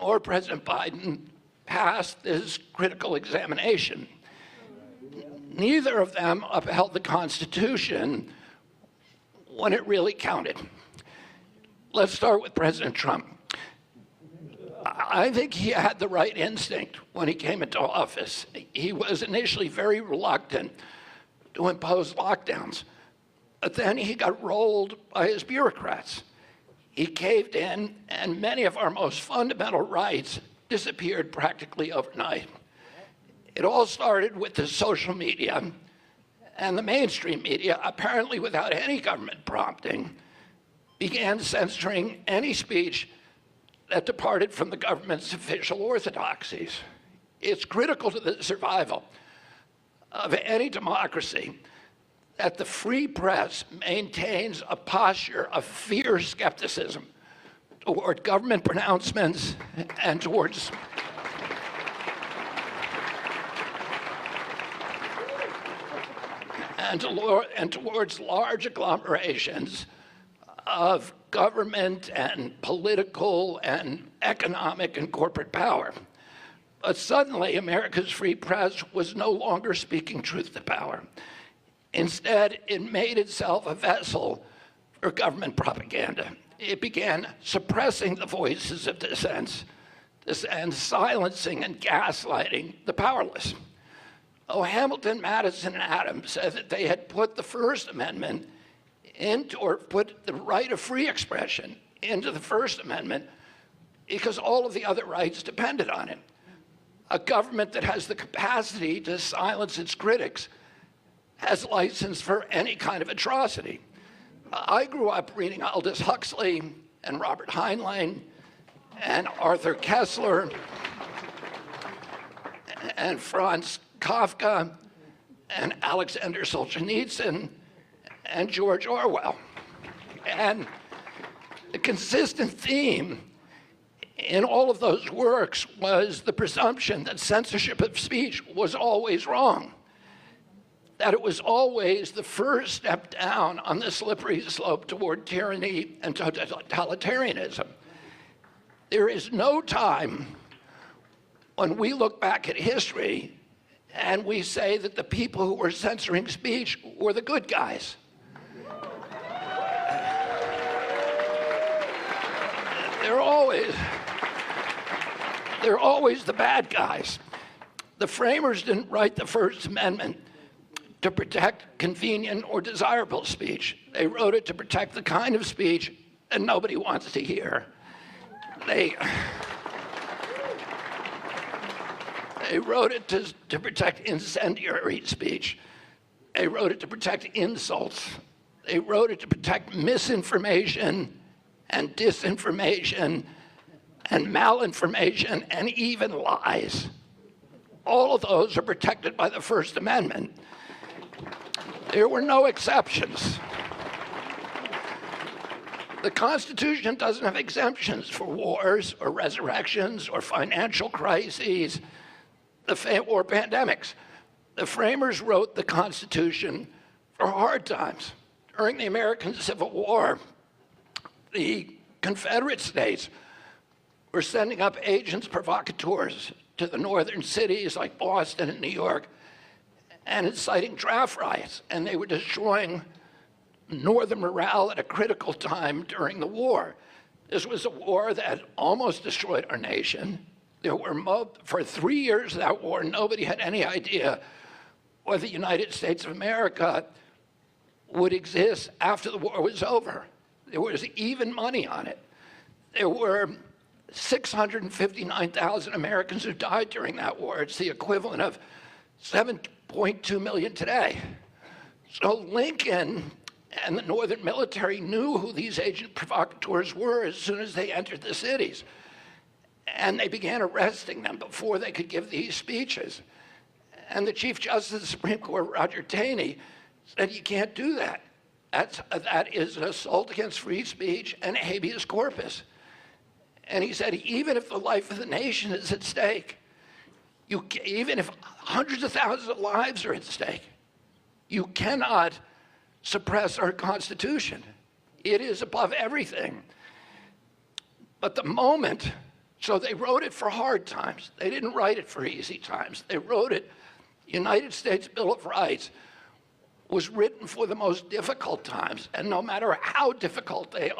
nor President Biden passed this critical examination. Neither of them upheld the Constitution when it really counted. Let's start with President Trump. I think he had the right instinct when he came into office. He was initially very reluctant to impose lockdowns, but then he got rolled by his bureaucrats. He caved in, and many of our most fundamental rights disappeared practically overnight. It all started with the social media and the mainstream media, apparently without any government prompting, began censoring any speech that departed from the government's official orthodoxies. It's critical to the survival of any democracy that the free press maintains a posture of fierce skepticism toward government pronouncements and towards large agglomerations of government and political and economic and corporate power. But suddenly, America's free press was no longer speaking truth to power. Instead, it made itself a vessel for government propaganda. It began suppressing the voices of dissent and silencing and gaslighting the powerless. Oh, Hamilton, Madison, and Adams said that they had put the First Amendment into, or put the right of free expression into the First Amendment because all of the other rights depended on it. A government that has the capacity to silence its critics has license for any kind of atrocity. I grew up reading Aldous Huxley and Robert Heinlein and Arthur Koestler and Franz Kafka and Alexander Solzhenitsyn and George Orwell. And the consistent theme in all of those works was the presumption that censorship of speech was always wrong, that it was always the first step down on the slippery slope toward tyranny and totalitarianism. There is no time when we look back at history and we say that the people who were censoring speech were the good guys. They're always the bad guys. The framers didn't write the First Amendment to protect convenient or desirable speech. They wrote it to protect the kind of speech that nobody wants to hear. They wrote it to protect incendiary speech. They wrote it to protect insults. They wrote it to protect misinformation and disinformation and malinformation and even lies. All of those are protected by the First Amendment. There were no exceptions. The Constitution doesn't have exemptions for wars or resurrections or financial crises or pandemics. The framers wrote the Constitution for hard times. During the American Civil War, the Confederate states were sending up agents provocateurs to the northern cities like Boston and New York and inciting draft riots, and they were destroying northern morale at a critical time during the war. This was a war that almost destroyed our nation. For 3 years of that war, nobody had any idea whether the United States of America would exist after the war was over. There was even money on it. There were 659,000 Americans who died during that war. It's the equivalent of 7.2 million today. So Lincoln and the Northern military knew who these agent provocateurs were as soon as they entered the cities. And they began arresting them before they could give these speeches. And the Chief Justice of the Supreme Court, Roger Taney, said you can't do that. That is an assault against free speech and habeas corpus. And he said, even if the life of the nation is at stake, even if hundreds of thousands of lives are at stake, you cannot suppress our Constitution. It is above everything. But the moment So they wrote it for hard times. They didn't write it for easy times. They wrote it, United States Bill of Rights was written for the most difficult times. And no matter how difficult they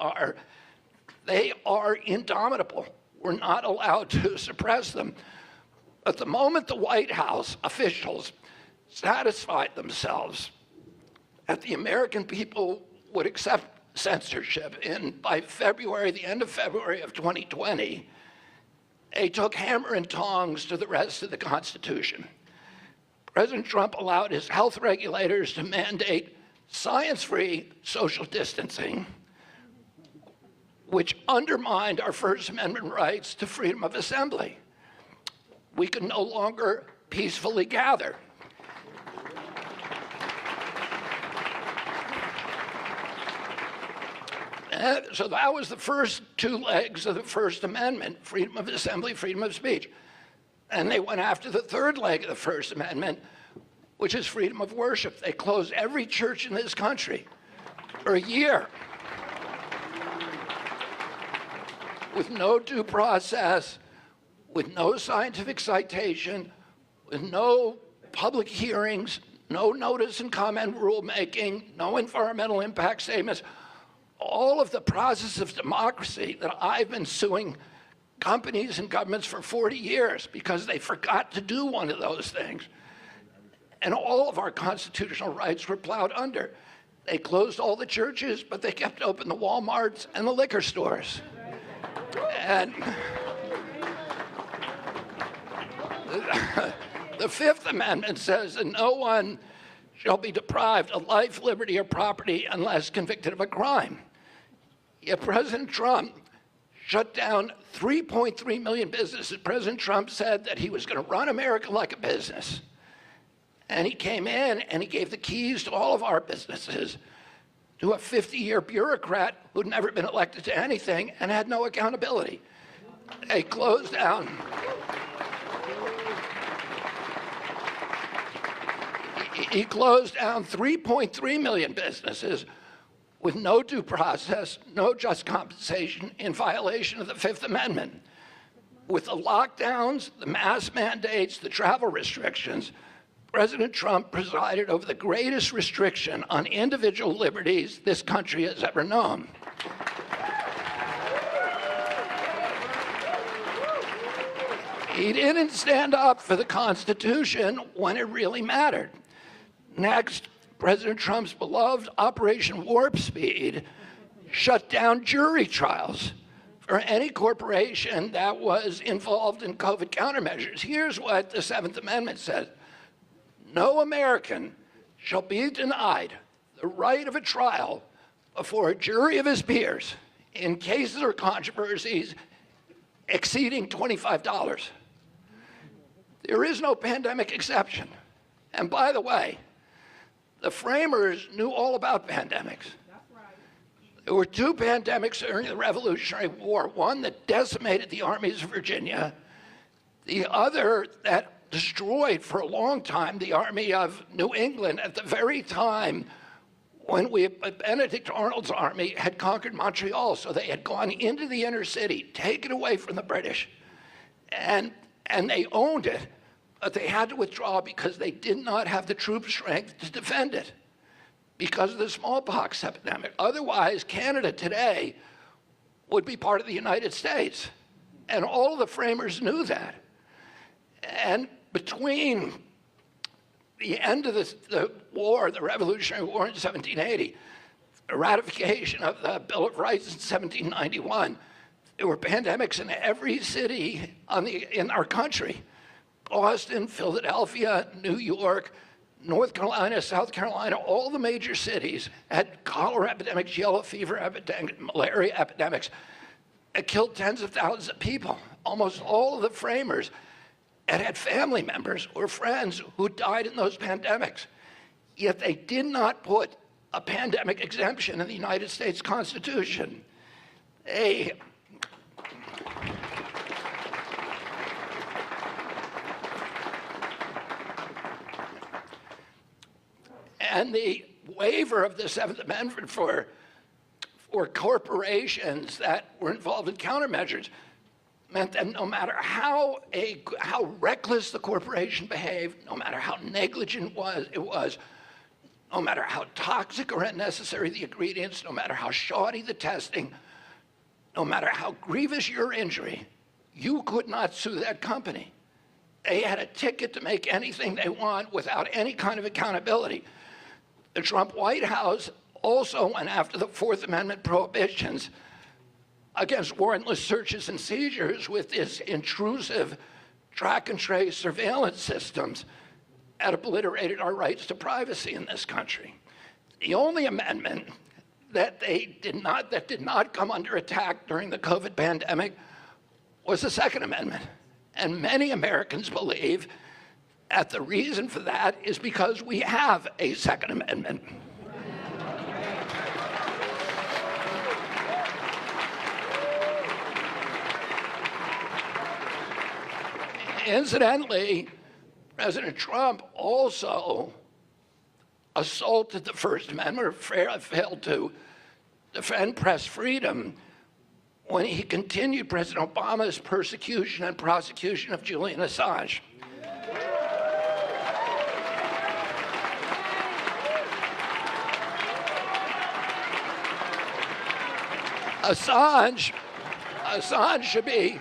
are indomitable. We're not allowed to suppress them. But the moment the White House officials satisfied themselves that the American people would accept censorship, by February, the end of February of 2020, they took hammer and tongs to the rest of the Constitution. President Trump allowed his health regulators to mandate science-free social distancing, which undermined our First Amendment rights to freedom of assembly. We could no longer peacefully gather. So that was the first two legs of the First Amendment, freedom of assembly, freedom of speech. And they went after the third leg of the First Amendment, which is freedom of worship. They closed every church in this country for a year with no due process, with no scientific citation, with no public hearings, no notice and comment rulemaking, no environmental impact statements. All of the process of democracy that I've been suing companies and governments for 40 years because they forgot to do one of those things. And all of our constitutional rights were plowed under. They closed all the churches, but they kept open the Walmarts and the liquor stores. And the Fifth Amendment says that no one shall be deprived of life, liberty, or property unless convicted of a crime. Yet President Trump shut down 3.3 million businesses. President Trump said that he was going to run America like a business. And he came in and he gave the keys to all of our businesses to a 50-year bureaucrat who'd never been elected to anything and had no accountability. They closed down. He closed down 3.3 million businesses with no due process, no just compensation, in violation of the Fifth Amendment. With the lockdowns, the mask mandates, the travel restrictions, President Trump presided over the greatest restriction on individual liberties this country has ever known. He didn't stand up for the Constitution when it really mattered. Next, President Trump's beloved Operation Warp Speed shut down jury trials for any corporation that was involved in COVID countermeasures. Here's what the Seventh Amendment says. No American shall be denied the right of a trial before a jury of his peers in cases or controversies exceeding $25. There is no pandemic exception. And by the way, the framers knew all about pandemics. There were two pandemics during the Revolutionary War, one that decimated the armies of Virginia, the other that destroyed for a long time the Army of New England at the very time when Benedict Arnold's army had conquered Montreal. So they had gone into the inner city, taken away from the British, and they owned it, but they had to withdraw because they did not have the troop strength to defend it because of the smallpox epidemic. Otherwise, Canada today would be part of the United States. And all of the framers knew that. And between the end of the war, the Revolutionary War in 1780, the ratification of the Bill of Rights in 1791, there were pandemics in every city in our country. Boston, Philadelphia, New York, North Carolina, South Carolina, all the major cities had cholera epidemics, yellow fever epidemics, malaria epidemics. It killed tens of thousands of people. Almost all of the framers had family members or friends who died in those pandemics. Yet they did not put a pandemic exemption in the United States Constitution. And the waiver of the Seventh Amendment for corporations that were involved in countermeasures, meant that no matter how reckless the corporation behaved, no matter how negligent it was, no matter how toxic or unnecessary the ingredients, no matter how shoddy the testing, no matter how grievous your injury, you could not sue that company. They had a ticket to make anything they want without any kind of accountability. The Trump White House also went after the Fourth Amendment prohibitions against warrantless searches and seizures with this intrusive track and trace surveillance systems that obliterated our rights to privacy in this country. The only amendment that did not come under attack during the COVID pandemic was the Second Amendment. And many Americans believe that the reason for that is because we have a Second Amendment. Incidentally, President Trump also assaulted the First Amendment, or failed to defend press freedom when he continued President Obama's persecution and prosecution of Julian Assange. Assange should be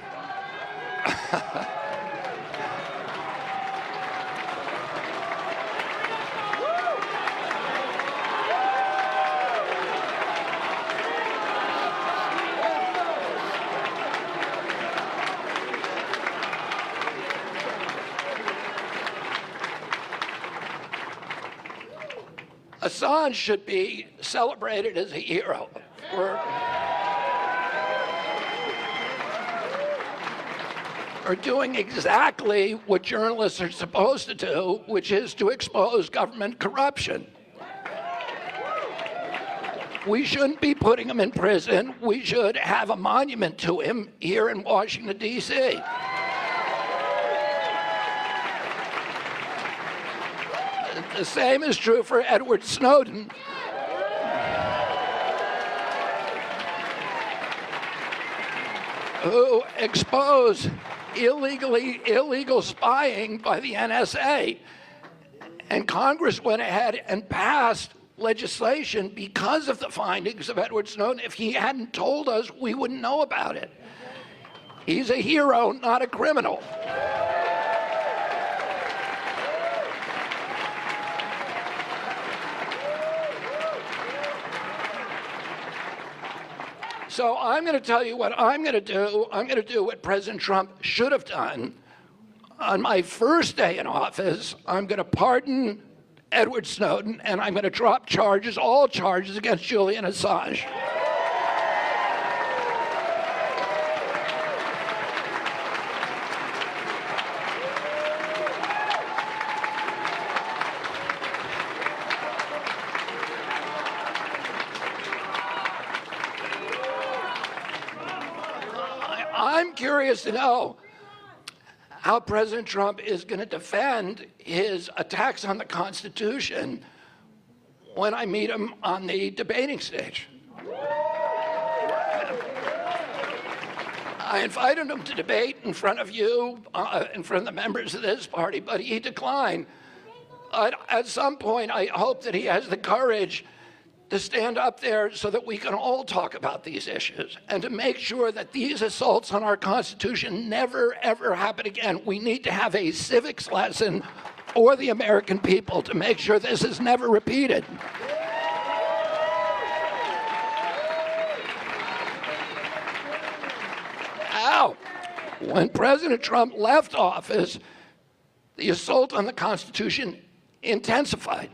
Assange should be celebrated as a hero for doing exactly what journalists are supposed to do, which is to expose government corruption. We shouldn't be putting him in prison. We should have a monument to him here in Washington, D.C. The same is true for Edward Snowden. Who exposed illegal spying by the NSA. And Congress went ahead and passed legislation because of the findings of Edward Snowden. If he hadn't told us, we wouldn't know about it. He's a hero, not a criminal. So I'm going to tell you what I'm going to do. I'm going to do what President Trump should have done. On my first day in office, I'm going to pardon Edward Snowden, and I'm going to drop charges, all charges against Julian Assange. I'm curious to know how President Trump is going to defend his attacks on the Constitution when I meet him on the debating stage. I invited him to debate in front of you, in front of the members of this party, but he declined. At some point, I hope that he has the courage to stand up there so that we can all talk about these issues and to make sure that these assaults on our Constitution never, ever happen again. We need to have a civics lesson for the American people to make sure this is never repeated. Now, when President Trump left office, the assault on the Constitution intensified.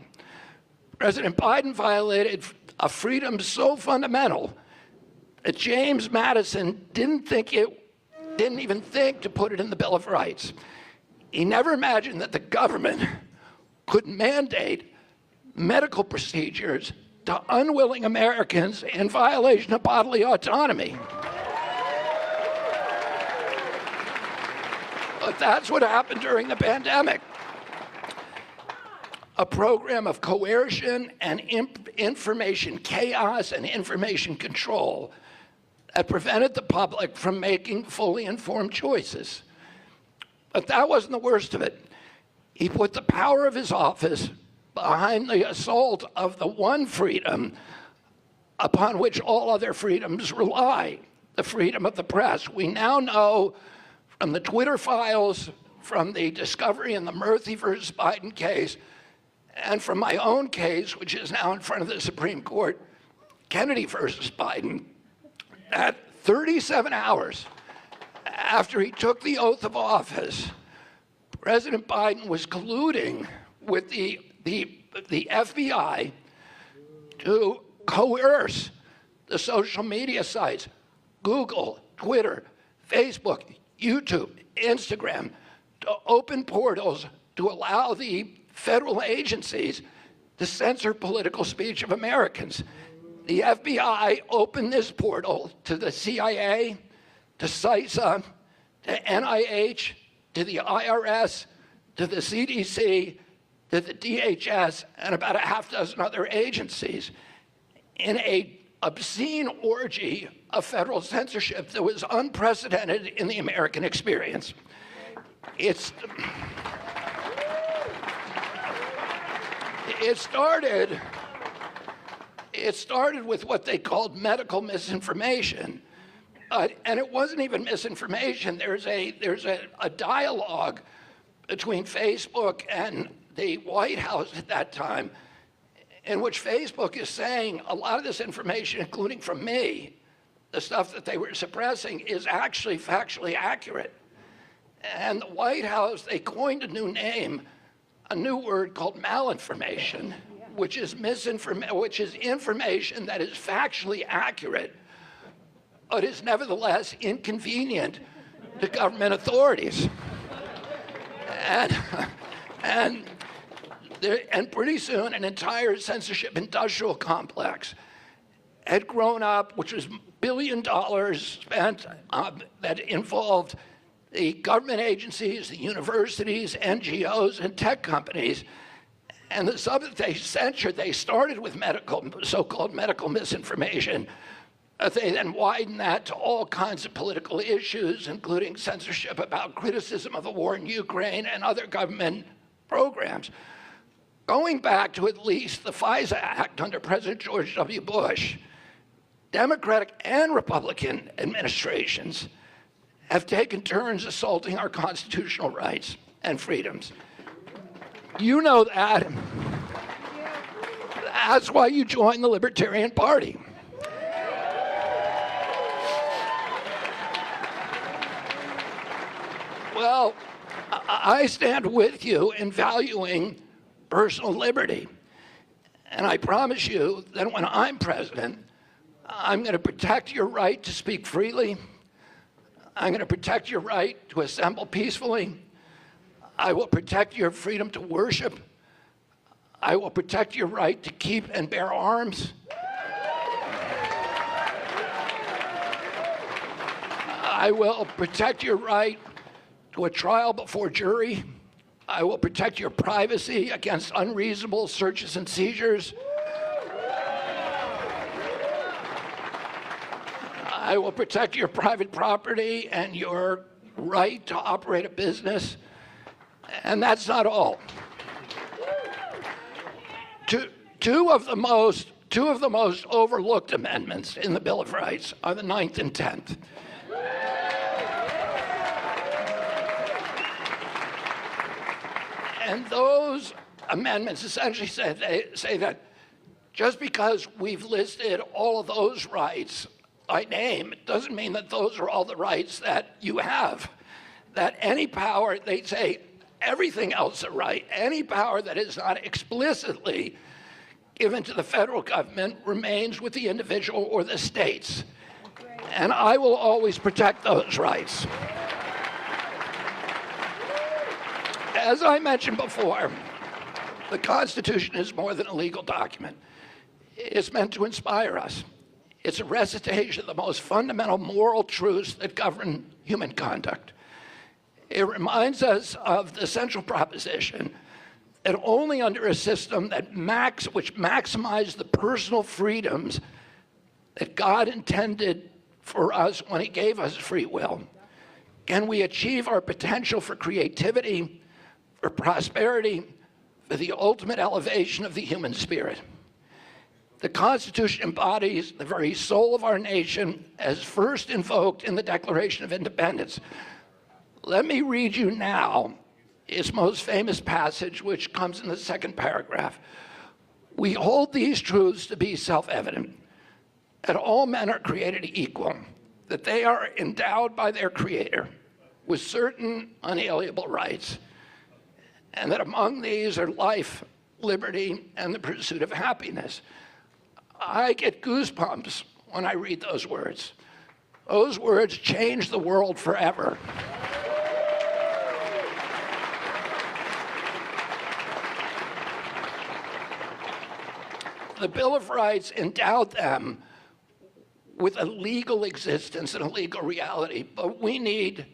President Biden violated a freedom so fundamental that James Madison didn't even think to put it in the Bill of Rights. He never imagined that the government could mandate medical procedures to unwilling Americans in violation of bodily autonomy. But that's what happened during the pandemic. A program of coercion and information chaos and information control that prevented the public from making fully informed choices. But that wasn't the worst of it. He put the power of his office behind the assault of the one freedom upon which all other freedoms rely, the freedom of the press. We now know from the Twitter files, from the discovery in the Murthy versus Biden case, and from my own case, which is now in front of the Supreme Court, Kennedy versus Biden, that 37 hours after he took the oath of office, President Biden was colluding with the FBI to coerce the social media sites, Google, Twitter, Facebook, YouTube, Instagram, to open portals to allow the federal agencies to censor political speech of Americans. The FBI opened this portal to the CIA, to CISA, to NIH, to the IRS, to the CDC, to the DHS, and about a half dozen other agencies in an obscene orgy of federal censorship that was unprecedented in the American experience. It started with what they called medical misinformation. And it wasn't even misinformation. There's a dialogue between Facebook and the White House at that time in which Facebook is saying a lot of this information, including from me, the stuff that they were suppressing, is actually factually accurate. And the White House, they coined a new name, a new word called malinformation, which is information that is factually accurate, but is nevertheless inconvenient to government authorities. And pretty soon, an entire censorship industrial complex had grown up, which was $1 billion spent that involved the government agencies, the universities, NGOs, and tech companies. And the stuff that they censored, they started with so-called medical misinformation. They then widened that to all kinds of political issues, including censorship about criticism of the war in Ukraine and other government programs. Going back to at least the FISA Act under President George W. Bush, Democratic and Republican administrations have taken turns assaulting our constitutional rights and freedoms. You know that. That's why you joined the Libertarian Party. Well, I stand with you in valuing personal liberty. And I promise you that when I'm president, I'm going to protect your right to speak freely. I'm going to protect your right to assemble peacefully. I will protect your freedom to worship. I will protect your right to keep and bear arms. I will protect your right to a trial before jury. I will protect your privacy against unreasonable searches and seizures. I will protect your private property and your right to operate a business. And that's not all. Two of the most overlooked amendments in the Bill of Rights are the 9th and 10th. And those amendments essentially say that just because we've listed all of those rights by name, it doesn't mean that those are all the rights that you have. That any power, they say, everything else a right, any power that is not explicitly given to the federal government remains with the individual or the states. And I will always protect those rights. As I mentioned before, the Constitution is more than a legal document. It's meant to inspire us. It's a recitation of the most fundamental moral truths that govern human conduct. It reminds us of the central proposition that only under a system which maximizes the personal freedoms that God intended for us when he gave us free will? Can we achieve our potential for creativity, for prosperity, for the ultimate elevation of the human spirit? The Constitution embodies the very soul of our nation as first invoked in the Declaration of Independence. Let me read you now its most famous passage, which comes in the second paragraph. We hold these truths to be self-evident, that all men are created equal, that they are endowed by their Creator with certain unalienable rights, and that among these are life, liberty, and the pursuit of happiness. I get goosebumps when I read those words. Those words change the world forever. The Bill of Rights endowed them with a legal existence and a legal reality, but we need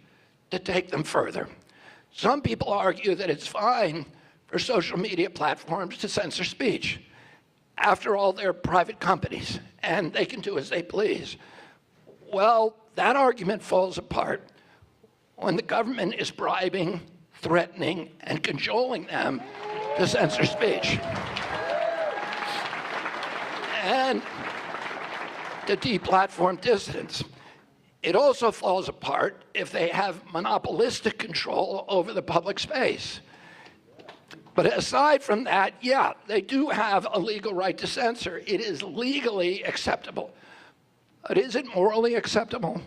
to take them further. Some people argue that it's fine for social media platforms to censor speech. After all, they're private companies, and they can do as they please. Well, that argument falls apart when the government is bribing, threatening, and cajoling them to censor speech. And to deplatform dissidents. It also falls apart if they have monopolistic control over the public space. But aside from that, yeah, they do have a legal right to censor. It is legally acceptable. But is it morally acceptable?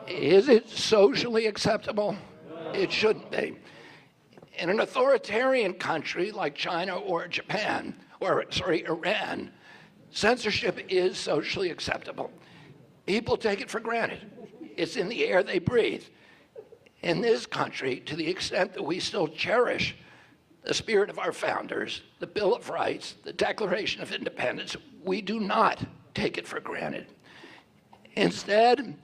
Is it socially acceptable? It shouldn't be. In an authoritarian country like China or Japan, Iran, censorship is socially acceptable. People take it for granted. It's in the air they breathe. In this country, to the extent that we still cherish the spirit of our founders, the Bill of Rights, the Declaration of Independence, we do not take it for granted. Instead,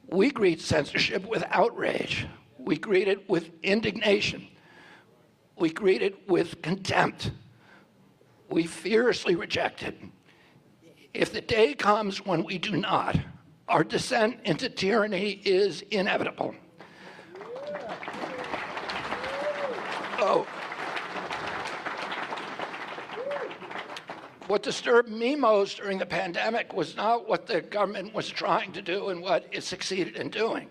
we greet censorship with outrage. We greet it with indignation. We greet it with contempt. We fiercely reject it. If the day comes when we do not, our descent into tyranny is inevitable. Oh. What disturbed me most during the pandemic was not what the government was trying to do and what it succeeded in doing.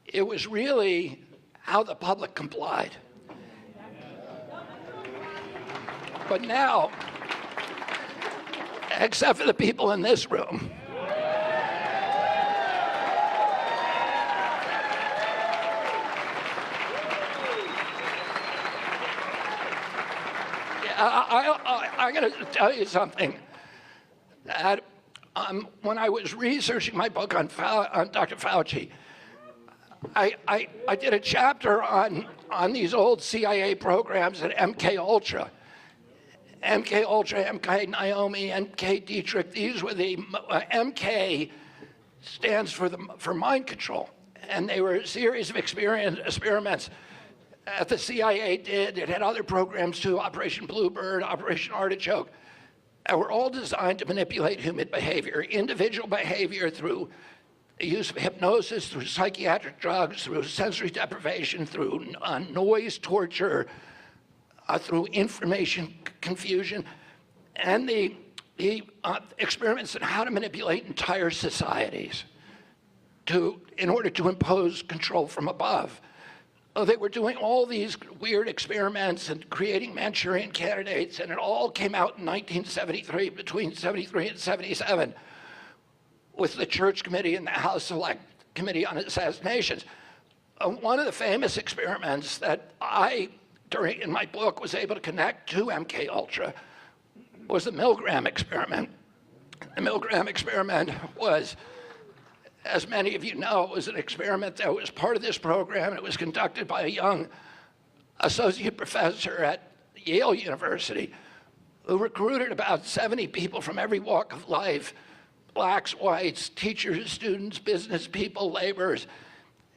It was really how the public complied. But now, except for the people in this room, I'm going to tell you something. That when I was researching my book on Dr. Fauci, I did a chapter on these old CIA programs at MK Ultra. MK Ultra, MK Naomi, MK Dietrich. These were the MK stands for mind control, and they were a series of experiments that the CIA did. It had other programs too, Operation Bluebird, Operation Artichoke, and were all designed to manipulate human behavior, individual behavior through the use of hypnosis, through psychiatric drugs, through sensory deprivation, through noise torture, through information confusion, and the experiments on how to manipulate entire societies in order to impose control from above. They were doing all these weird experiments and creating Manchurian candidates, and it all came out in 1973, between 73 and 77, with the Church Committee and the House Select Committee on Assassinations. One of the famous experiments that in my book, was able to connect to MK Ultra was the Milgram experiment. The Milgram experiment was, as many of you know, was an experiment that was part of this program. It was conducted by a young associate professor at Yale University who recruited about 70 people from every walk of life, blacks, whites, teachers, students, business people, laborers.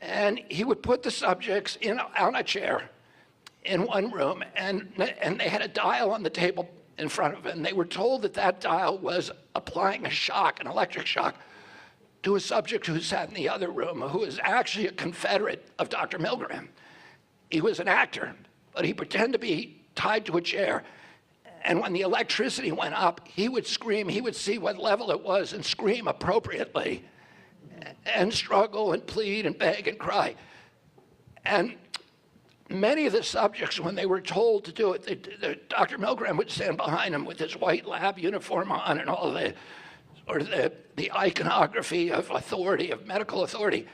And he would put the subjects on a chair in one room, and they had a dial on the table in front of them. And they were told that dial was applying a shock, an electric shock, to a subject who sat in the other room, who was actually a Confederate of Dr. Milgram. He was an actor, but he pretended to be tied to a chair. And when the electricity went up, he would scream, he would see what level it was and scream appropriately and struggle and plead and beg and cry. And many of the subjects, when they were told to do it, Dr. Milgram would stand behind him with his white lab uniform on and all the iconography of authority, of medical authority.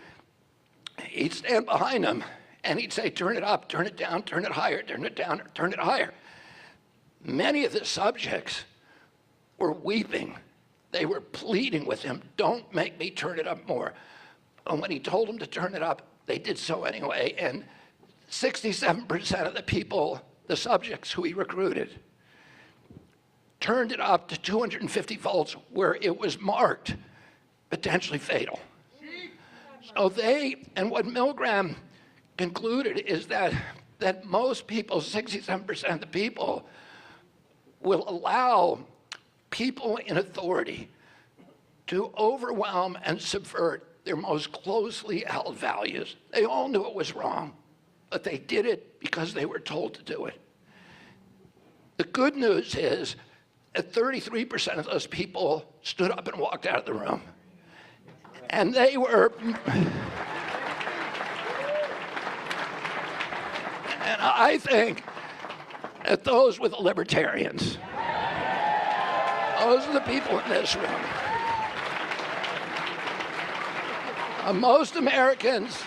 He'd stand behind him and he'd say, turn it up, turn it down, turn it higher, turn it down, turn it higher. Many of the subjects were weeping. They were pleading with him, don't make me turn it up more. And when he told them to turn it up, they did so anyway. And 67% of the people, the subjects who he recruited, turned it up to 250 volts where it was marked potentially fatal. So and what Milgram concluded is that most people, 67% of the people, will allow people in authority to overwhelm and subvert their most closely held values. They all knew it was wrong, but they did it because they were told to do it. The good news is that 33% of those people stood up and walked out of the room. And they were, and I think that those were the libertarians. Those are the people in this room. Most Americans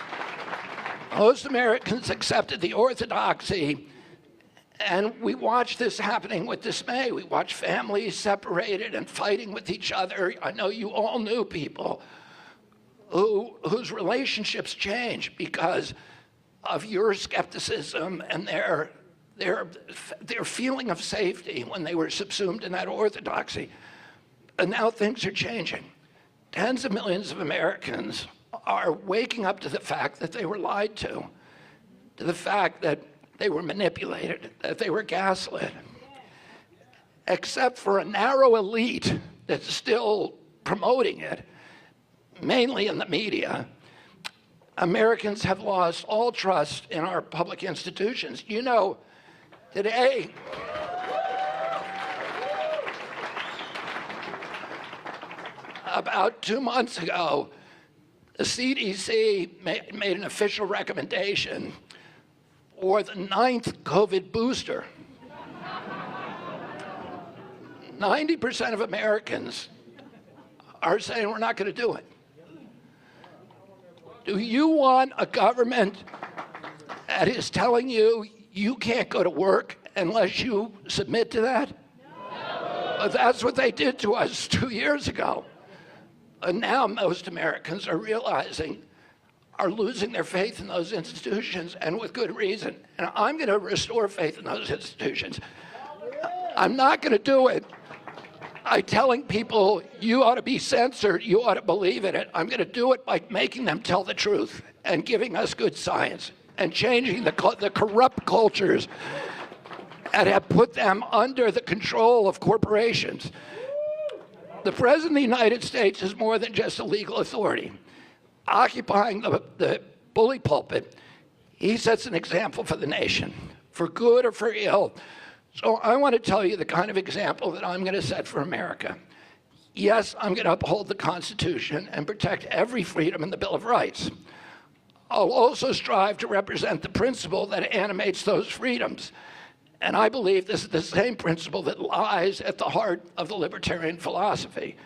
accepted the orthodoxy, and we watched this happening with dismay. We watched families separated and fighting with each other. I know you all knew people whose relationships changed because of your skepticism and their feeling of safety when they were subsumed in that orthodoxy. And now things are changing. Tens of millions of Americans are waking up to the fact that they were lied to the fact that they were manipulated, that they were gaslit. Except for a narrow elite that's still promoting it, mainly in the media, Americans have lost all trust in our public institutions. You know, today, about 2 months ago, the CDC made an official recommendation for the 9th COVID booster. 90% of Americans are saying we're not going to do it. Do you want a government that is telling you you can't go to work unless you submit to that? No. But that's what they did to us 2 years ago. And now most Americans are losing their faith in those institutions, and with good reason. And I'm going to restore faith in those institutions. I'm not going to do it by telling people you ought to be censored, you ought to believe in it. I'm going to do it by making them tell the truth and giving us good science and changing the corrupt cultures that have put them under the control of corporations. The President of the United States is more than just a legal authority. Occupying the bully pulpit, he sets an example for the nation, for good or for ill. So I want to tell you the kind of example that I'm going to set for America. Yes, I'm going to uphold the Constitution and protect every freedom in the Bill of Rights. I'll also strive to represent the principle that animates those freedoms. And I believe this is the same principle that lies at the heart of the libertarian philosophy.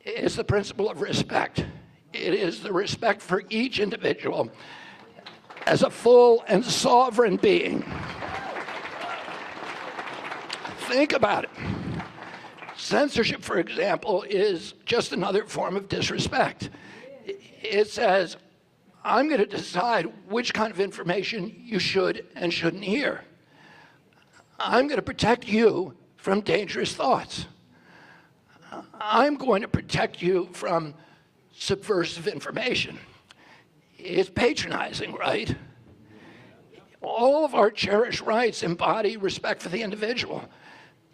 It's the principle of respect. It is the respect for each individual as a full and sovereign being. Think about it. Censorship, for example, is just another form of disrespect. It says, I'm going to decide which kind of information you should and shouldn't hear. I'm going to protect you from dangerous thoughts. I'm going to protect you from subversive information. It's patronizing, right? All of our cherished rights embody respect for the individual.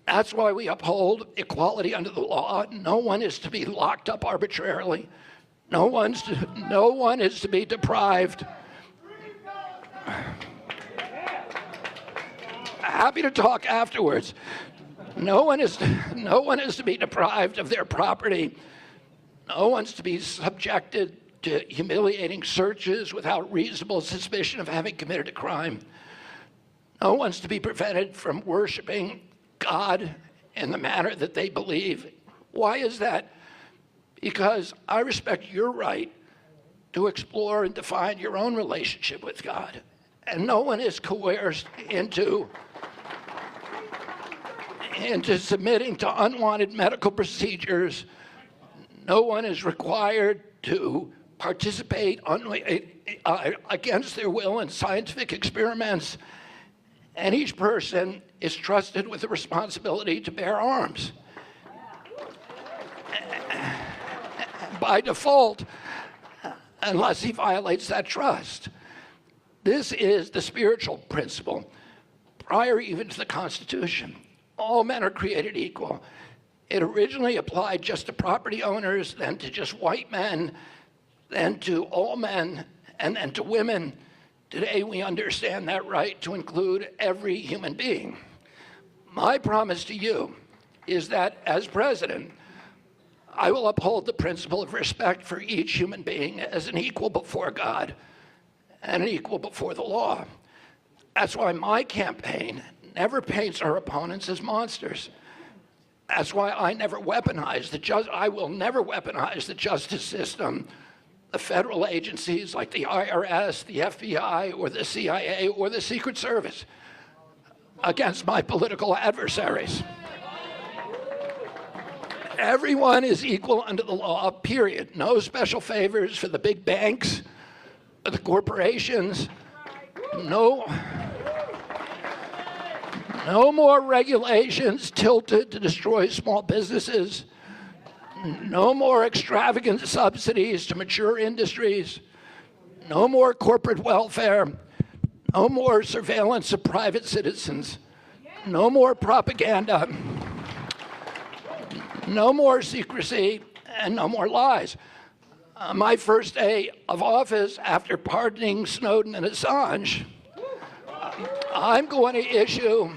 That's why we uphold equality under the law. No one is to be locked up arbitrarily. No one is to be deprived. Happy to talk afterwards. No one is to be deprived of their property. No one's to be subjected to humiliating searches without reasonable suspicion of having committed a crime. No one's to be prevented from worshiping God in the manner that they believe. Why is that? Because I respect your right to explore and define your own relationship with God. And no one is coerced into submitting to unwanted medical procedures. No one is required to participate against their will in scientific experiments. And each person is trusted with the responsibility to bear arms. By default, unless he violates that trust. This is the spiritual principle, prior even to the Constitution. All men are created equal. It originally applied just to property owners, then to just white men, then to all men, and then to women. Today we understand that right to include every human being. My promise to you is that as president, I will uphold the principle of respect for each human being as an equal before God and an equal before the law. That's why my campaign never paints our opponents as monsters. That's why I will never weaponize the justice system, the federal agencies like the IRS, the FBI, or the CIA, or the Secret Service against my political adversaries. Everyone is equal under the law, period. No special favors for the big banks, the corporations. No more regulations tilted to destroy small businesses. No more extravagant subsidies to mature industries. No more corporate welfare. No more surveillance of private citizens. No more propaganda. No more secrecy, and no more lies. My first day of office after pardoning Snowden and Assange, I'm going to issue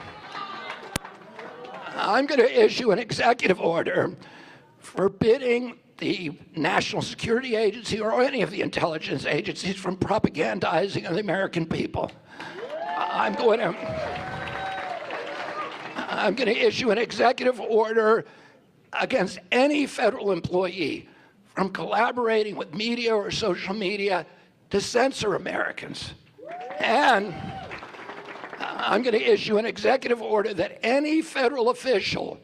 an executive order forbidding the National Security Agency or any of the intelligence agencies from propagandizing the American people. I'm going to issue an executive order against any federal employee from collaborating with media or social media to censor Americans. And I'm going to issue an executive order that any federal official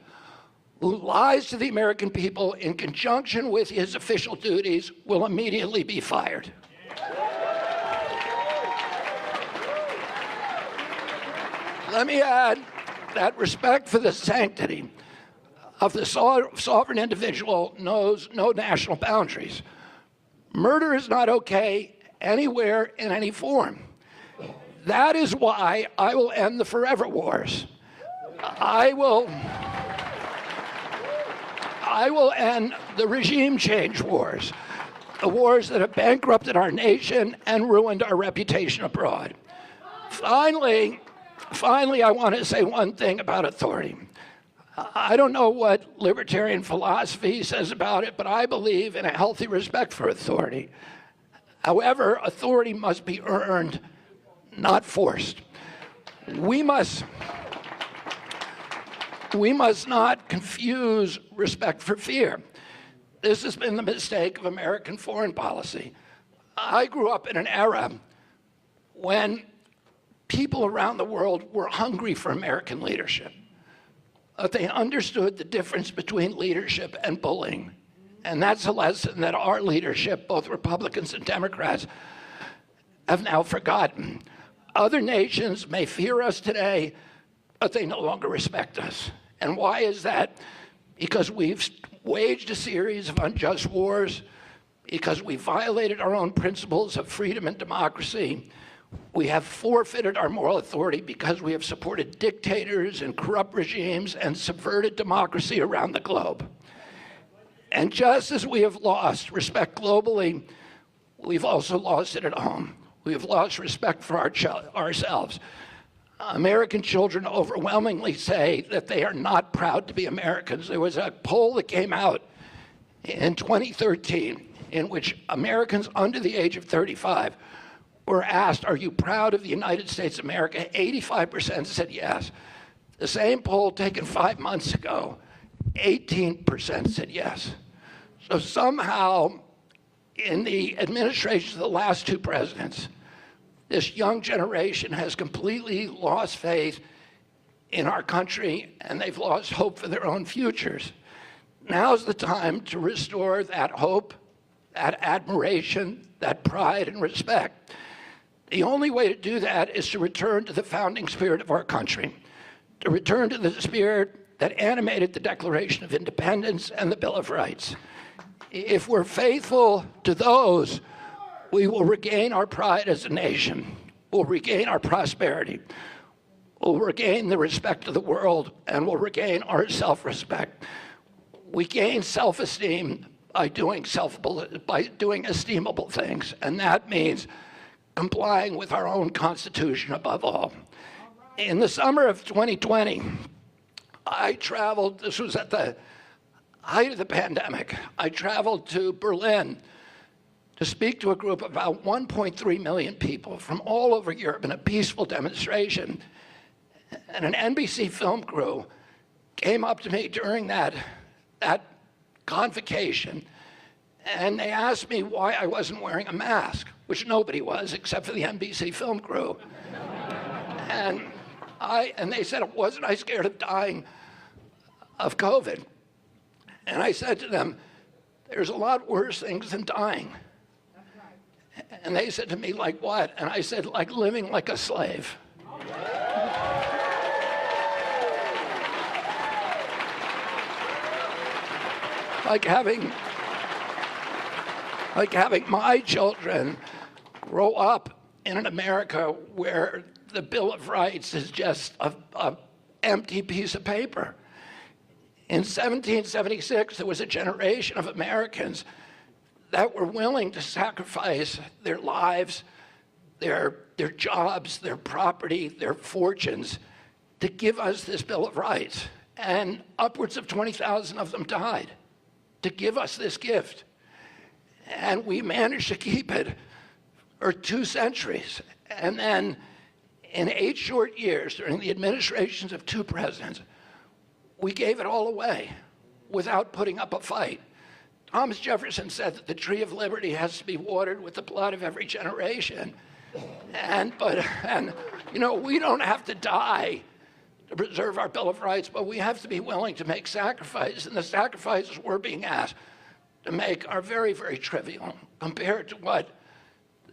who lies to the American people in conjunction with his official duties will immediately be fired. Let me add that respect for the sanctity of the sovereign individual knows no national boundaries. Murder is not okay anywhere in any form. That is why I will end the forever wars. I will end the regime change wars, the wars that have bankrupted our nation and ruined our reputation abroad. Finally, I want to say one thing about authority. I don't know what libertarian philosophy says about it, but I believe in a healthy respect for authority. However, authority must be earned, not forced. We must not confuse respect for fear. This has been the mistake of American foreign policy. I grew up in an era when people around the world were hungry for American leadership. They understood the difference between leadership and bullying. And that's a lesson that our leadership, both Republicans and Democrats, have now forgotten. Other nations may fear us today, but they no longer respect us. And why is that? Because we've waged a series of unjust wars, because we violated our own principles of freedom and democracy. We have forfeited our moral authority because we have supported dictators and corrupt regimes and subverted democracy around the globe. And just as we have lost respect globally, we've also lost it at home. We have lost respect for ourselves. American children overwhelmingly say that they are not proud to be Americans. There was a poll that came out in 2013 in which Americans under the age of 35 were asked, are you proud of the United States of America? 85% said yes. The same poll taken 5 months ago, 18% said yes. So somehow, in the administrations of the last two presidents, this young generation has completely lost faith in our country, and they've lost hope for their own futures. Now's the time to restore that hope, that admiration, that pride and respect. The only way to do that is to return to the founding spirit of our country, to return to the spirit that animated the Declaration of Independence and the Bill of Rights. If we're faithful to those, we will regain our pride as a nation, we'll regain our prosperity, we'll regain the respect of the world, and we'll regain our self-respect. We gain self-esteem by doing esteemable things, and that means complying with our own Constitution above all. In the summer of 2020, I traveled, this was at the height of the pandemic, I traveled to Berlin to speak to a group of about 1.3 million people from all over Europe in a peaceful demonstration. And an NBC film crew came up to me during that convocation, and they asked me why I wasn't wearing a mask, which nobody was except for the NBC film crew. and they said, wasn't I scared of dying of COVID? And I said to them, there's a lot worse things than dying. And they said to me, like what? And I said, like living like a slave. Like having my children grow up in an America where the Bill of Rights is just an empty piece of paper. In 1776, there was a generation of Americans that were willing to sacrifice their lives, their jobs, their property, their fortunes to give us this Bill of Rights. And upwards of 20,000 of them died to give us this gift. And we managed to keep it for 2 centuries. And then in 8 short years, during the administrations of 2 presidents, we gave it all away without putting up a fight. Thomas Jefferson said that the tree of liberty has to be watered with the blood of every generation. And you know, we don't have to die to preserve our Bill of Rights, but we have to be willing to make sacrifices, and the sacrifices we're being asked to make are very, very trivial compared to what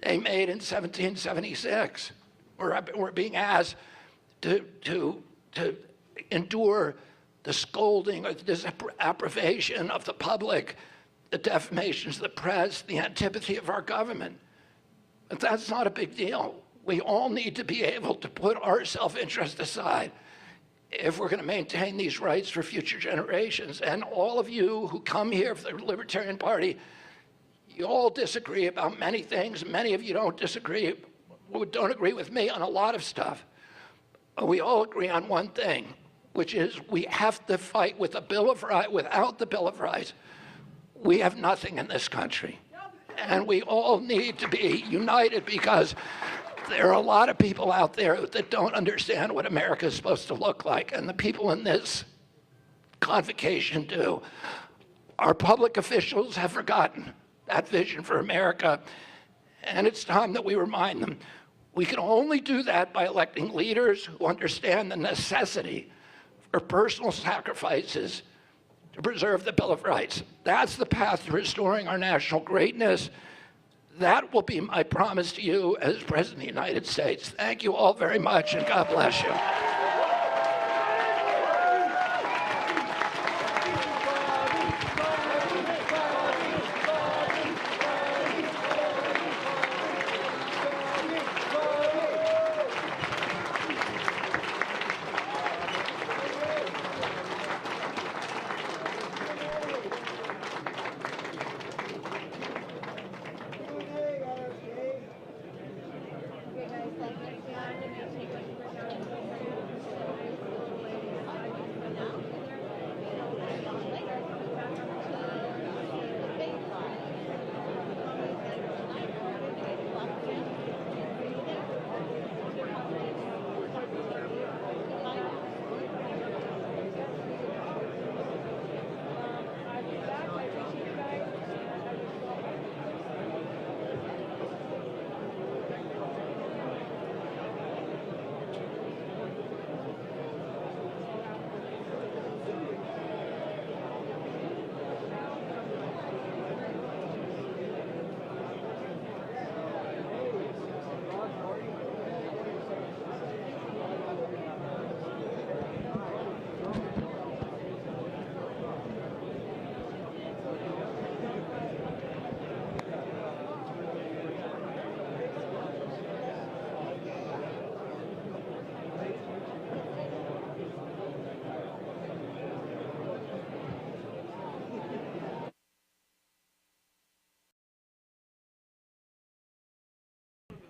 they made in 1776. We're being asked to endure the scolding or the disapprobation of the public, the defamations of the press, the antipathy of our government. But that's not a big deal. We all need to be able to put our self-interest aside if we're going to maintain these rights for future generations. And all of you who come here for the Libertarian Party, you all disagree about many things. Many of you don't agree with me on a lot of stuff. But we all agree on one thing, which is we have to fight with the Bill of Rights. Without the Bill of Rights, we have nothing in this country. And we all need to be united, because there are a lot of people out there that don't understand what America is supposed to look like, and the people in this convocation do. Our public officials have forgotten that vision for America, and it's time that we remind them. We can only do that by electing leaders who understand the necessity for personal sacrifices to preserve the Bill of Rights. That's the path to restoring our national greatness. That will be my promise to you as President of the United States. Thank you all very much, and God bless you.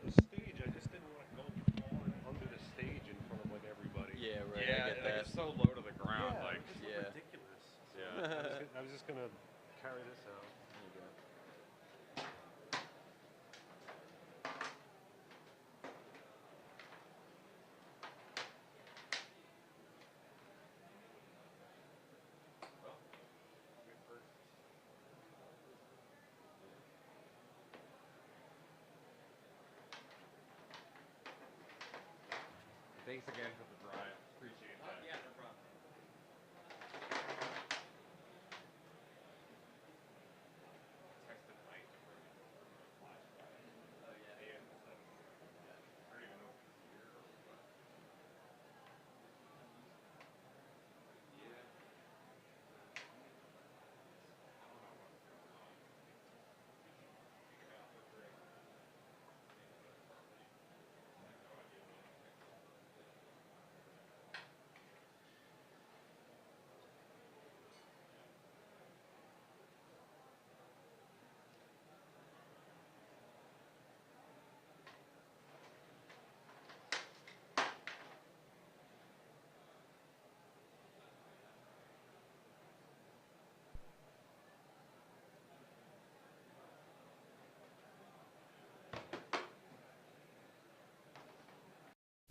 The stage, I just didn't want to go falling under the stage in front of like everybody. Yeah, right. Yeah, I get like that. it's so low to the ground. Yeah, Like, it just yeah. looked ridiculous. So Yeah. I was just gonna carry this out. There you go. Thanks again for the drive. Appreciate that. Yeah, no problem. Texted Mike for flashback. Oh, yeah. And I don't even know if he's here or what. Yeah. I don't know what's going on. Figure out the break.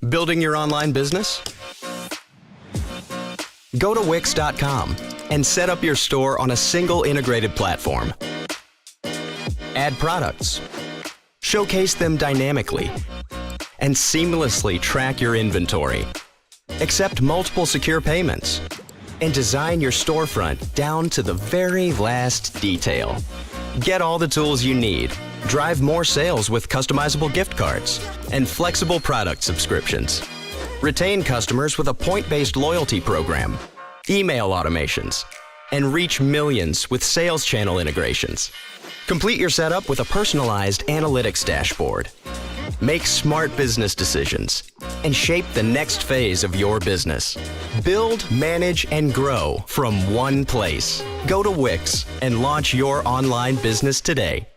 Building your online business? Go to Wix.com and set up your store on a single integrated platform. Add products, showcase them dynamically, and seamlessly track your inventory. Accept multiple secure payments, and design your storefront down to the very last detail. Get all the tools you need. Drive more sales with customizable gift cards and flexible product subscriptions. Retain customers with a point-based loyalty program, email automations, and reach millions with sales channel integrations. Complete your setup with a personalized analytics dashboard. Make smart business decisions and shape the next phase of your business. Build, manage, and grow from one place. Go to Wix and launch your online business today.